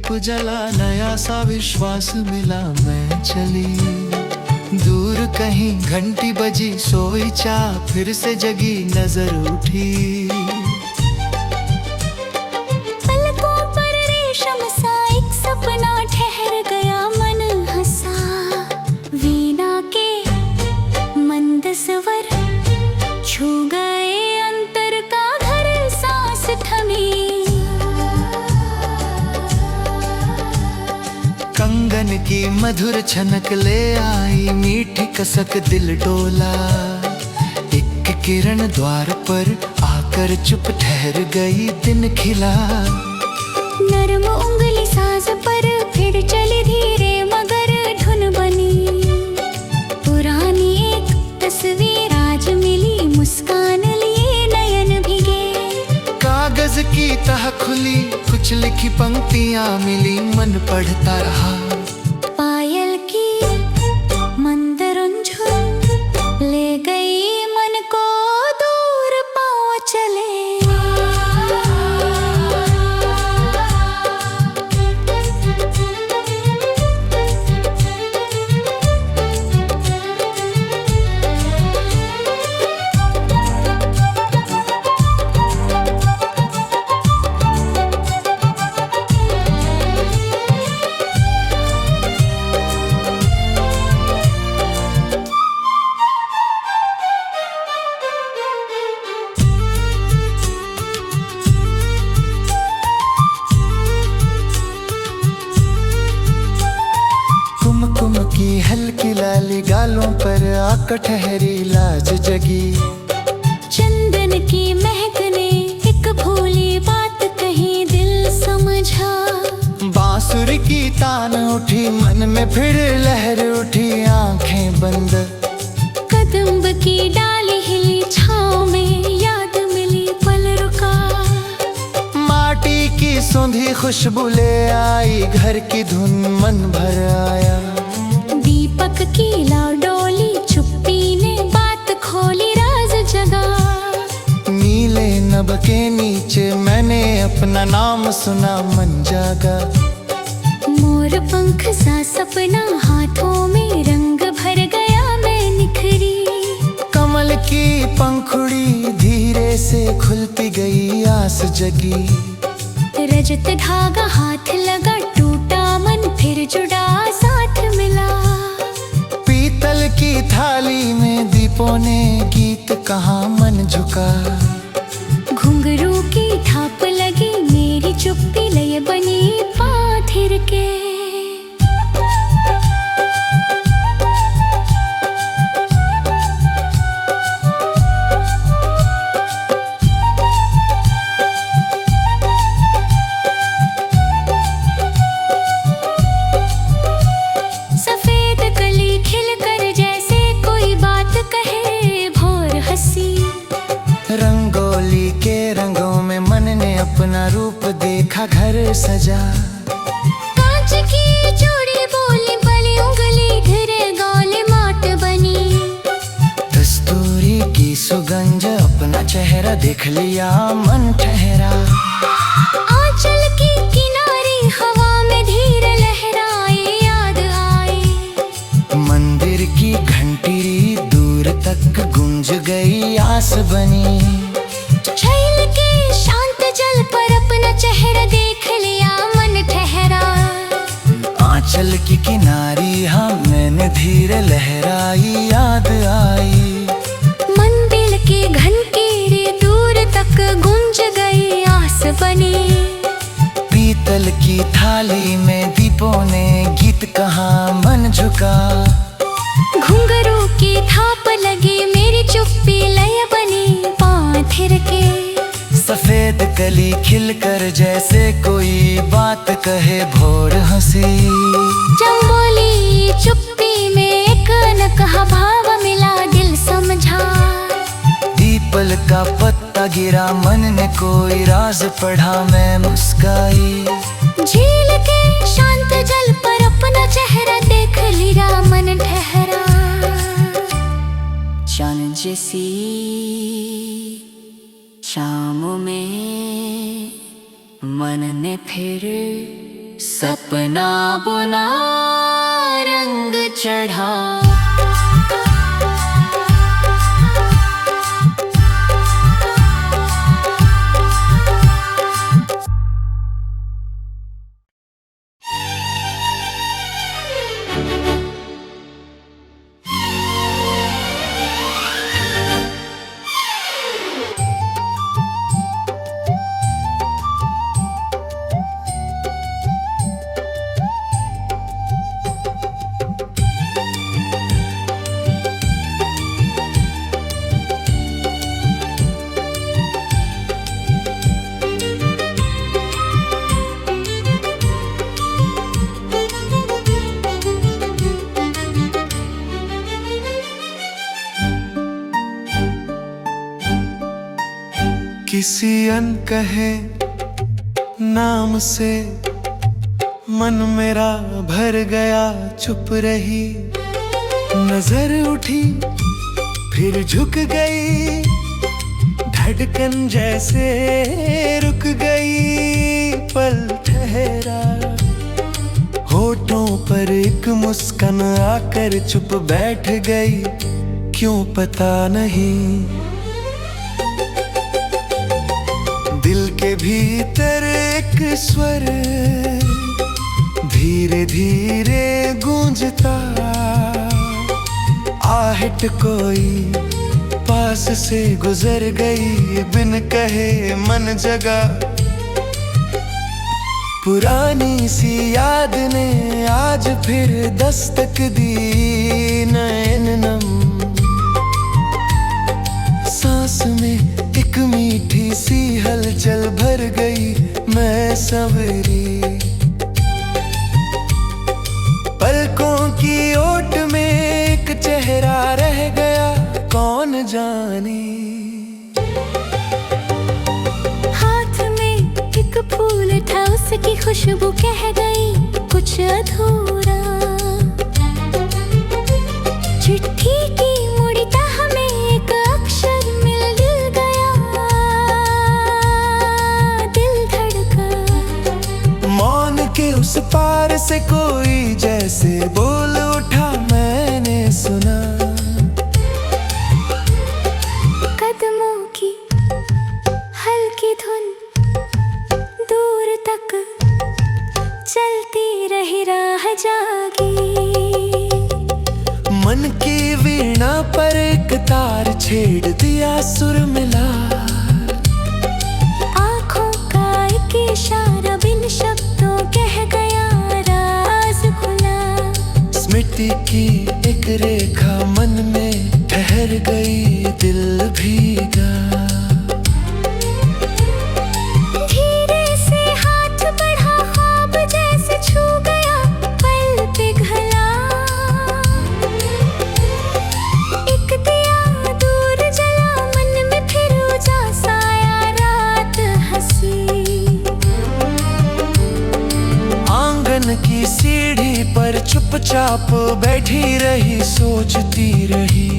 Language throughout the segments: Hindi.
दीप जला, नया सा विश्वास मिला, मैं चली दूर कहीं। घंटी बजी, सोई चाह फिर से जगी, नजर उठी पलकों पर रेशम सा एक सपना ठहर गया, मन हंसा। वीणा के मंद स्वर छू गए अंतर का घर, सांस थमी। कंगन की मधुर छनक ले आई, मीठी कसक दिल डोला। एक किरण द्वार पर आकर चुप ठहर गई, दिन खिला। नरम उंगली साज पर फिर चली धीरे, मगर धुन बनी। पुरानी एक तस्वीर आज मिली, मुस्कान लिए नयन भीगे। कागज की तह खुली, कुछ लिखी पंक्तियां मिली, मन पढ़ता रहा। पायल की मंद रुंझुन ले गई मन को दूर, पाँव चले। कुमकुम की हल्की लाली गालों पर आकर ठहरी, लाज जगी। चंदन की महक ने एक भूली बात कही, दिल समझा। बांसुरी की तान उठी, मन में फिर लहर उठी, आंखें बंद। कदम्ब की डाली हिली, छाँव में याद मिली, पल रुका। माटी की सौंधी खुशबू ले आई, घर की धुन मन भर आया। दीपक की लाव डोली, चुप्पी ने बात खोली, राज जगा। नीले नभ के नीचे मैंने अपना नाम सुना, मन जागा। मोर पंख सा सपना हाथों में रंग भर गया, मैं निखरी। कमल की पंखुड़ी धीरे से खुलती गई, आस जगी। रजत धागा हाथ लगा, टूटा मन फिर जुड़ा, साथ मिला। पीतल की थाली में दीपों ने गीत कहा, मन झुका। घुंघरू की थाप लगी, मेरी चुप्पी लय बनी, पाथिर के। सफेद कली खिल कर जैसे कोई बात कहे, भोर हंसी। रंगोली के रंगों में मन ने अपना रूप देखा, घर सजा। कांच की चूड़ी बोली, बली उंगली घिरे, गौले माट बनी। कस्तूरी की सुगंध, अपना चेहरा देख लिया, मन ठहरा। आंचल की किनारी हवा में धीर लहराए, याद आई। मंदिर की घंटी दूर तक गूंज गई, आस बनी। झील के शांत जल पर अपना चेहरा देख लिया, मन ठहरा। आंचल की किनारी हाँ मैंने धीरे लहराई, याद आई। मंदिर की घंटी रे दूर तक गूंज गई, आस बनी। पीतल की थाली में दीपों ने गीत कहा, मन झुका। घुंघरू की थाप लगी, मेरी चुप्पी लय बनी, पाथिर के। सफेद कली खिलकर जैसे कोई बात कहे, भोर हंसी। चंबोली चुप्पी में एक न कहा भाव मिला, दिल समझा। पीपल का पत्ता गिरा, मन ने कोई राज पढ़ा, मैं मुस्काई। झील के शांत जल पर अपना चेहरा देख लिया, मन ठहरा। चांद जैसी शाम में मन ने फिर सपना बुना रंग चढ़ा। किसी अनकहे नाम से मन मेरा भर गया, चुप रही नजर उठी फिर झुक गई, धड़कन जैसे रुक गई। पल ठहरा होठों पर एक मुस्कान आकर चुप बैठ गई, क्यों पता नहीं। दिल के भीतर एक स्वर धीरे धीरे गूंजता, आहट कोई पास से गुजर गई, बिन कहे मन जगा। पुरानी सी याद ने आज फिर दस्तक दी, नैन नम सांस में एक मीठी सी हलचल भर गई। मैं संवरी पलकों की ओट में एक चेहरा रह गया, कौन जाने। हाथ में एक फूल था, उसकी खुशबू कह गई कुछ अधूरा। चिट्ठी की मुड़ी तह में एक अक्षर मिल गया, दिल धड़का। मौन के उस पार से कोई जैसे बोल उठा, मैंने सुना। कदमों की हल्की धुन दूर तक चलती रही, राह जागी। मन की वीणा पर एक तार छेड़ दिया, सुर मिला। आँखों का एक इशारा बिन शब्दों कह गया, राज खुला। स्मृति की एक रेखा मन में ठहर गई, दिल भीगा। धीरे से हाथ बढ़ा, ख्वाब जैसे छू गया, पल पिघला। एक दिया दूर जला, मन में फिर उजास आया, रात हंसी। आंगन की सीढ़ी पर चुपचाप बैठी रही, सोचती रही।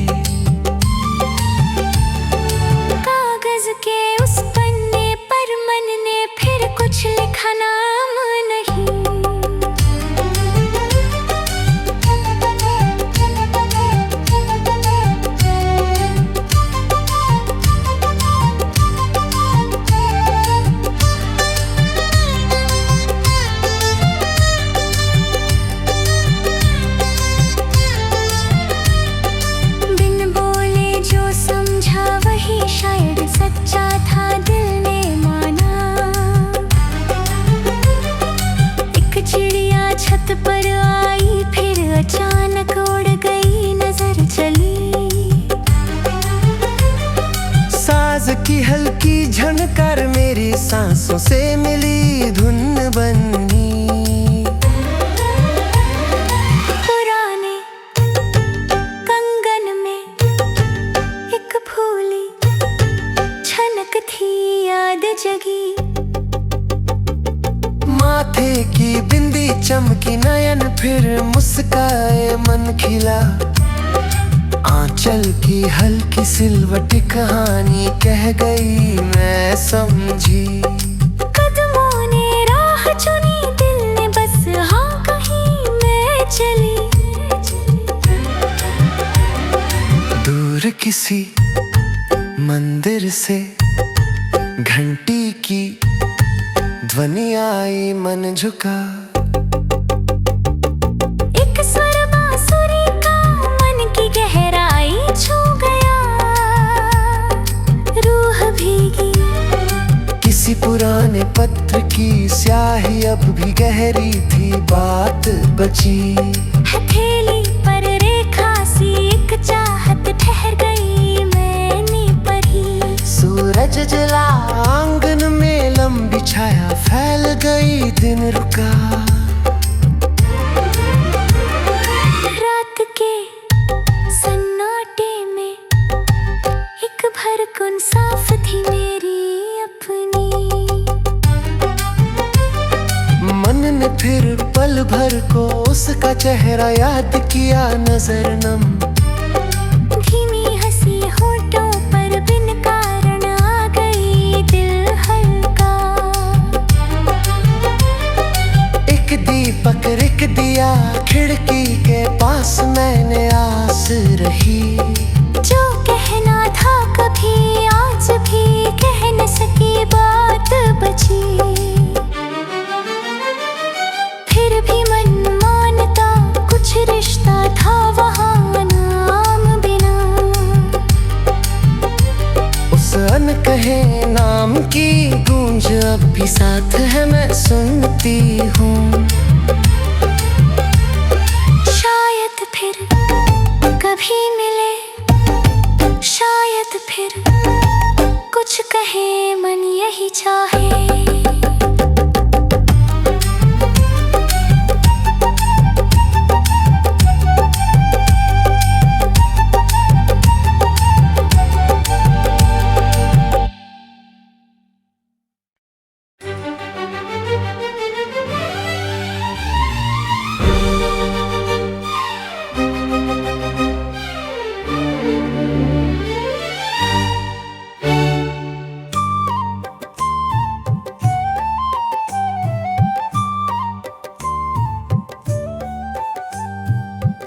कागज के उस पन्ने पर मन ने फिर कुछ लिखा, नाम नहीं। बिन बोले जो समझा वही शायद सच्चा था, दिल ने माना। एक चिड़िया छत पर आई, फिर अचानक उड़ गई, नजर चली। साज की हल्की झनकार मेरी सांसों से मिली, धुन बनी। पुराने कंगन में एक फूली छनक थी, याद जगी। माथे की बिंदी चमकी, नयन फिर मुस्काए, मन खिला। आंचल की हल्की सिलवट कहानी कह गई, मैं समझी। कदमों ने राह चुनी, दिल ने बस किसी मंदिर से घंटी की ध्वनि आई, मन झुका। एक स्वर बांसुरी का मन की गहराई छू गया, रूह भीगी। किसी पुराने पत्र की स्याही अब भी गहरी थी, बात बची। हथेली पर रेखा सी एक चाहत ठहर गई, मैंने पढ़ी। सूरज जला आंगन में लंबी छाया फैल गई, दिन रुका। रात के सन्नाटे में एक भरकुन साफ थी मेरी अपनी। मन ने फिर पल भर को उसका चेहरा याद किया, नजर नम। धीमी हंसी होठों पर बिन कारण आ गई, दिल हल्का। एक दीपक रिक दिया खिड़की के पास, मैंने आस रही। जो कहना था कभी आज भी कह न सकी, बात बची। फिर भी मन मानता कुछ रिश्ता था वहाँ, नाम बिना। उस अनकहे नाम की गूंज अब भी साथ है, मैं सुनती हूँ। शायद फिर कभी मिले, शायद फिर कुछ कहे, मन यही चाहे।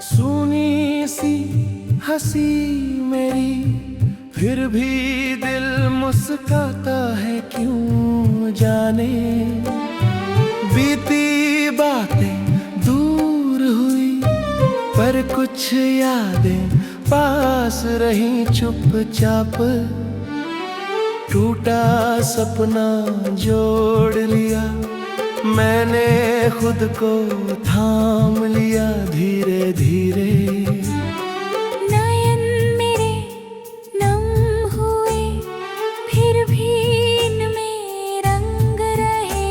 सुनी सी हंसी मेरी, फिर भी दिल मुस्काता है, क्यों जाने। बीती बातें दूर हुई, पर कुछ यादें पास रही चुपचाप। टूटा सपना जोड़ लिया, मैंने खुद को थाम लिया, धीरे धीरे। नयन मेरे नम हुए, फिर भी इनमें रंग रहे,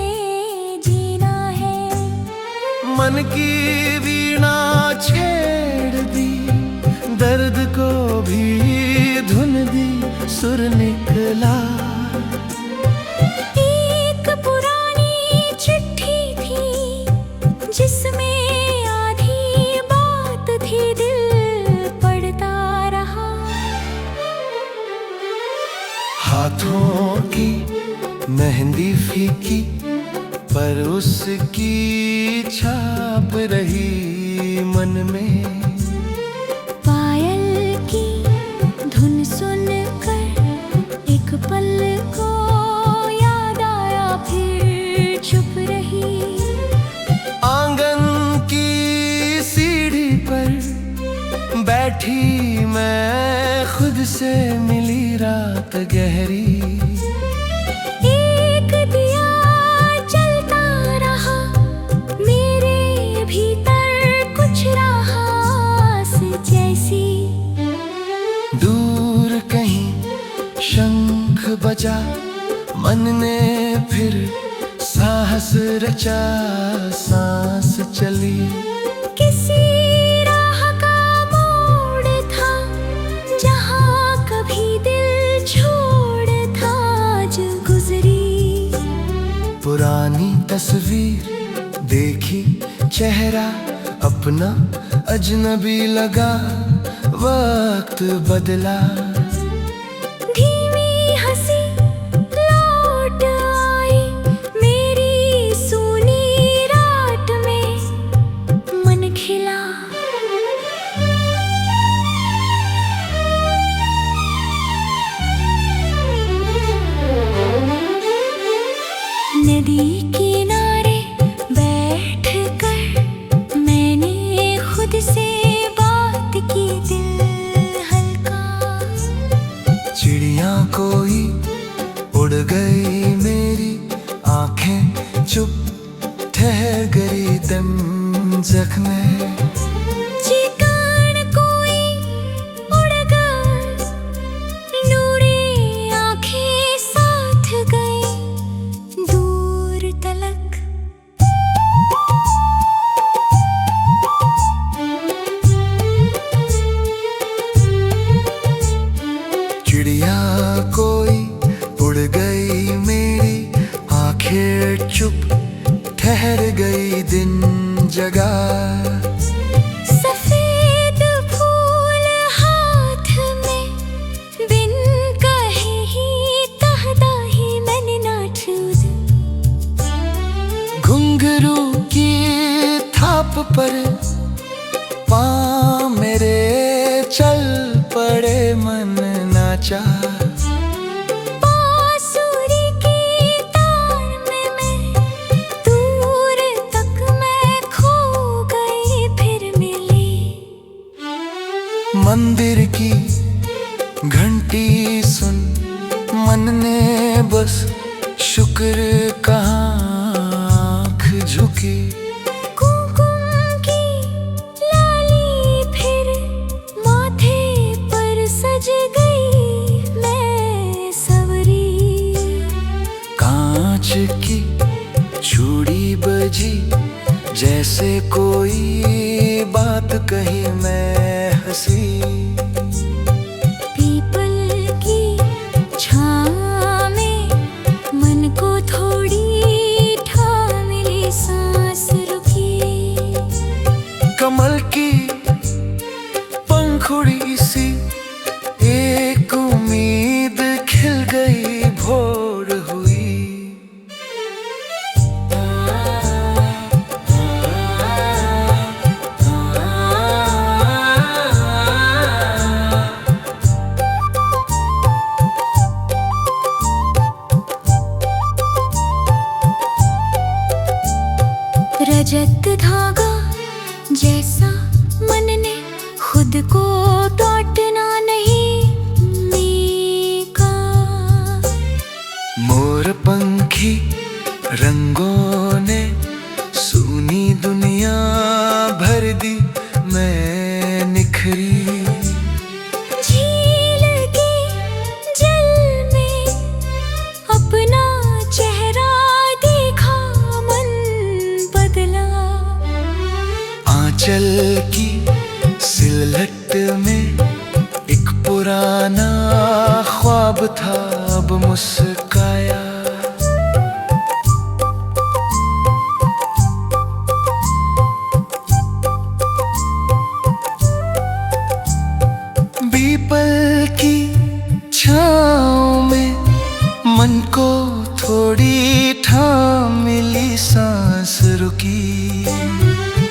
जीना है। मन की वीणा छेड़ दी, दर्द को भी धुन दी, सुर निकला। एक पुरानी चिट्ठी थी जिसमें आधी बात थी, दिल पढ़ता रहा। हाथों की मेहंदी फीकी, पर उसकी छाप रही मन में। पायल की धुन सुनकर एक पल को याद आया, फिर चुप रही। आंगन की सीढ़ी पर बैठी मैं, खुद से मिली रात गहरी। एक दिया जलता रहा, मेरे भीतर कुछ राहत जैसी। दूर कहीं शंख बजा, मन ने फिर साहस रचा, सांस चली। किसी राह का मोड़ था, जहाँ कभी दिल छोड़ था, जो गुजरी। पुरानी तस्वीर देखी, चेहरा अपना अजनबी लगा, वक्त बदला। धीमी हंसी लौट आई मेरी सूनी रात में, मन खिला। जख्मे चिकान कोई उड़ गए, नूरी आंखें साथ गई दूर तलक। चिड़िया कोई उड़ गई, मेरी आंखें चुप ठहर गई दिन जगा। सफेद फूल हाथ में बिन कहे ही कहता ही मैंने ना छूद। घुंघरू की थाप पर पाँव मेरे चल पड़े, मन नाचा। बांसुरी की तार में मैं दूर तक मैं खो गई, फिर मिली। मंदिर की घंटी सुन मन ने बस शुक्र कहा, आँख झुकी। कुमकुम की लाली फिर माथे पर सज गई, मैं सवरी। कांच की चूड़ी बजी, जैसे कोई बात कही, मैं हंसी। पीपल की छाँव में मन को थोड़ी ठा मिली, सांस रुकी। कमल की पंखुड़ी सी एक उम्मीद खिल गई, भोर हुई। रजत धागा जैसा मन ने खुद को टूटना नहीं मीका। मोर पंखी रंगों ने सूनी दुनिया भर दी, मैं निखरी। झील के जल में अपना चेहरा देखा, मन बदला। आंचल की सिलहट में एक पुराना ख्वाब था, अब मुस्काया। पीपल की छाँव में मन को थोड़ी ठाम मिली, सांस रुकी।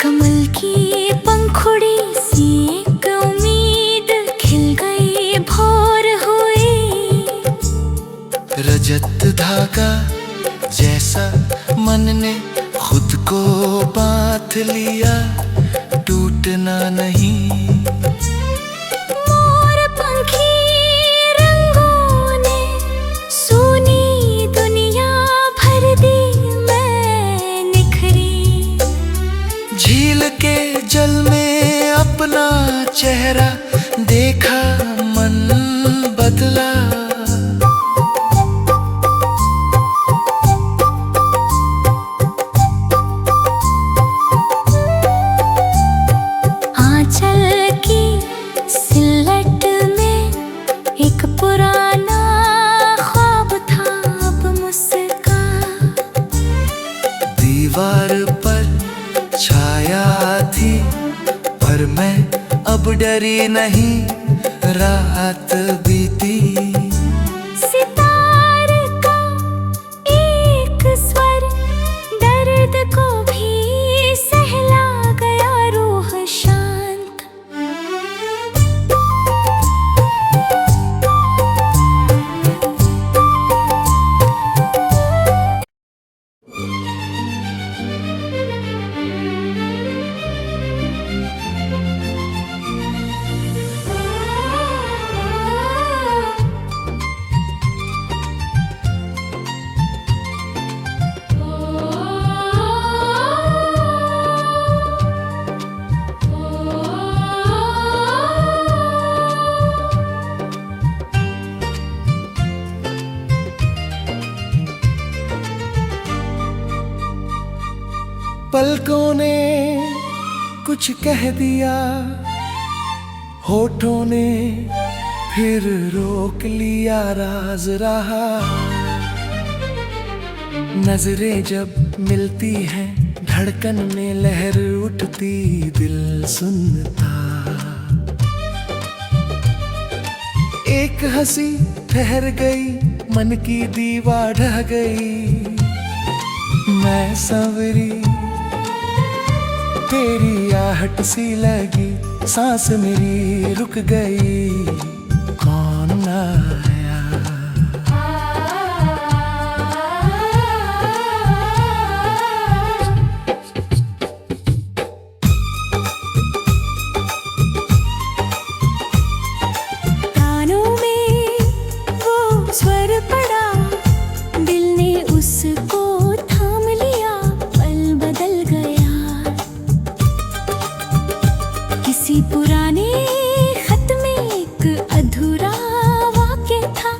कमल की पंखुड़ी सी एक उम्मीद खिल गई, भोर हुई। रजत धागा जैसा मन ने खुद को बांध लिया, टूटना नहीं। मोर पंखी रंगों ने सूनी दुनिया भर दी, मैं निखरी। झील के जल में अपना चेहरा देखा, मन बदला। आंचल की सिलहट में एक पुराना ख्वाब था, अब मुस्का। दीवार पर छाया थी पर मैं अब डरी नहीं, रात बीती। सितार का एक स्वर दर्द को भी सहला गया, रूह शांत। पलकों ने कुछ कह दिया, होठों ने फिर रोक लिया राज रहा। नजरें जब मिलती हैं धड़कन में लहर उठती, दिल सुनता। एक हंसी ठहर गई, मन की दीवार ढह गई। मैं सांवरी तेरी आहट सी लगी, सांस मेरी रुक गई। कौन आया? कानों में वो स्वर पड़ा, दिल ने उसको थाम लिया, पल बदल गया। किसी पुराने खत में एक अधूरा वाक्य था,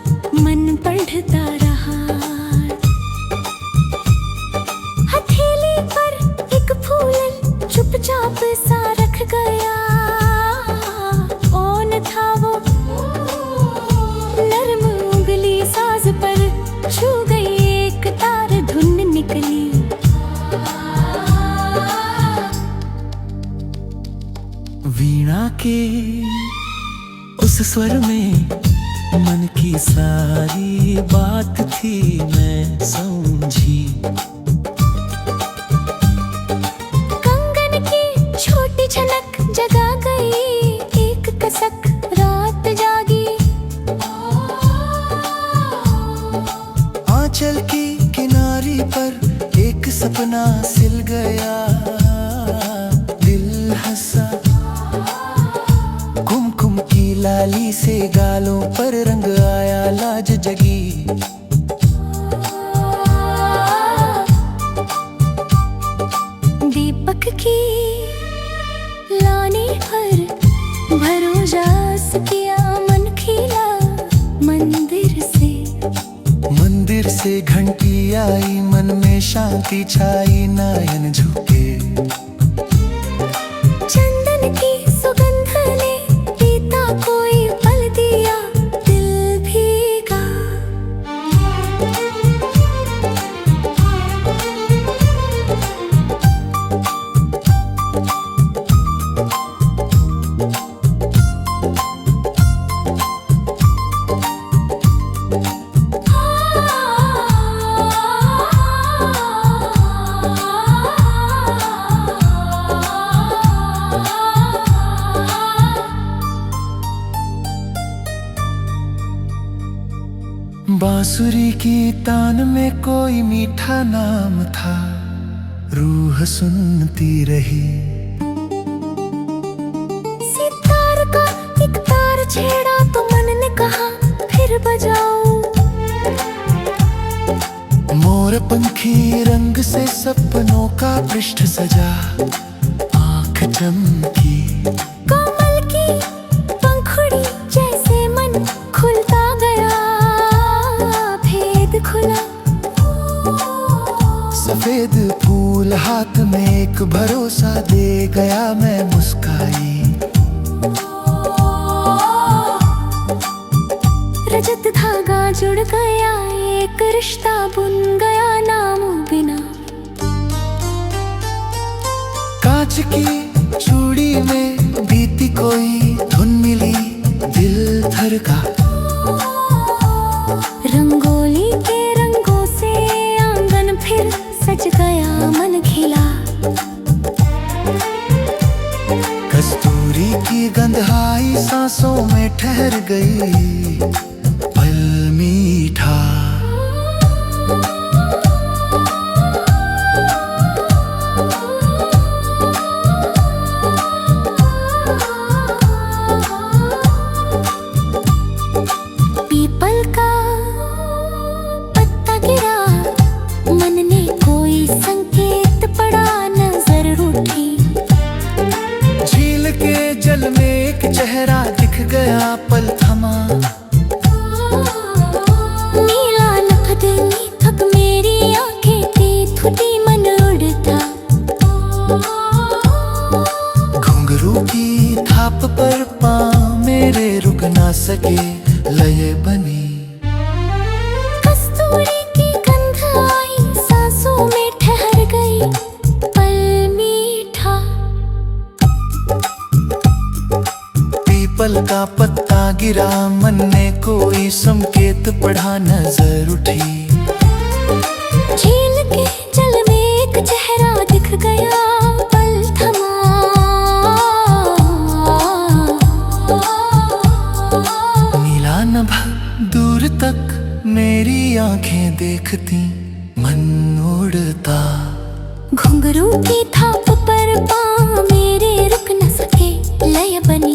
मन पढ़ता रहा। हथेली पर एक फूल चुपचाप सा रख गया। कौन था वो? नरम उंगली साज पर छू गई, एक तार धुन निकली। वीणा के उस स्वर में मन की सारी बात थी, मैं समझी। कंगन की छोटी झनक जगा गई, एक कसक रात जागी। आंचल की किनारी पर एक सपना सिल गया, दिल हंसा। कुमकुम की लाली से गालों पर रंग आया, लाज जगी। दीपक की लाने पर भरोजास किया, मन खिला। मंदिर से घंटी आई, मन में शांति छाई, नयन झुके। चंदन की सुगंध ने पीता कोई पल दिया, दिल भीगा। बांसुरी की तान में कोई मीठा नाम था, रूह सुनती रही। सितार का एक तार छेड़ा तो मन ने कहा फिर बजाओ। मोर पंखी रंग से सपनों का पृष्ठ सजा, आंख चमकी। कमल की पंखुड़ी जैसे मन खुलता गया, भेद खुला। सफेद फूल हाथ में एक भरोसा दे गया, मैं मुस्काई। रजत धागा जुड़ गया, एक रिश्ता बुन गया नाम बिना। कांच की चूड़ी में बीती कोई धुन मिली, दिल धड़का। रंगोली के रंगों से आंगन फिर सज गया, मन खिला। कस्तूरी की गंध आई, सांसों में ठहर गई, पल मीठा। पीपल का पत्ता गिरा, मन ने कोई संकेत पड़ा, नजर रूठी। झील के जल में एक चेहरा दिख गया, पल थमा। नीला नखद थक मेरी आंखें थी, थुटी मन उड़ता। की थाप पर पाँव मेरे रुक ना सके, लय बनी। कस्तूरी की गंध आई सांसों में ठहर गई, पल मीठा। पीपल का पत्ता गिरा, मन ने कोई संकेत पढ़ा, नजर उठी। झील के जल में एक चेहरा दिख गया, पल थमा। नीला नभा दूर तक मेरी आंखें देखती, मन उड़ता। घुंघरू की थाप पर पाँव मेरे रुक न सके, लय बनी।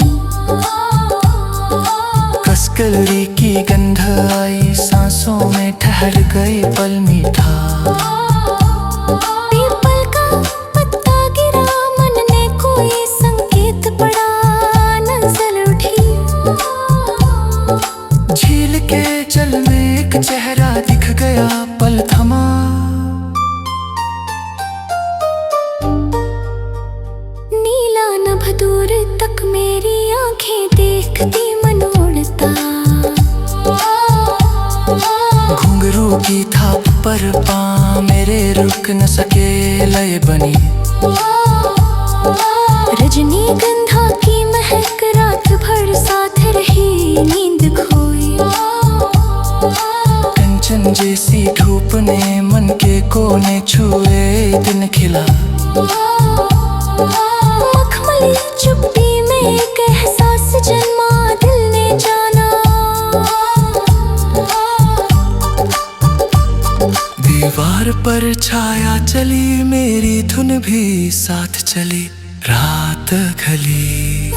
कसकली की गंध आई सांसों में ठहर गई, पल मीठा। पीपल का पत्ता गिरा, मन ने कोई संकेत पढ़ा, नजर उठी। झील के जल में एक चेहरा दिख गया, पल थमा। नीला नभ दूर तक मेरी आंखें देखती, मन उड़ता। घुंघरू की थाप पर पाँव मेरे रुक न सके, लय बनी। रजनीगंधा की महक रात भर साथ रही, नींद खोई। कंचन जैसी धूप ने मन के कोने छुए, दिन खिला। मखमली चुप्पी में एक एहसास जन्मा, दिल ने जाना। दीवार पर छाया चली, मेरी धुन भी साथ चली, रात खली।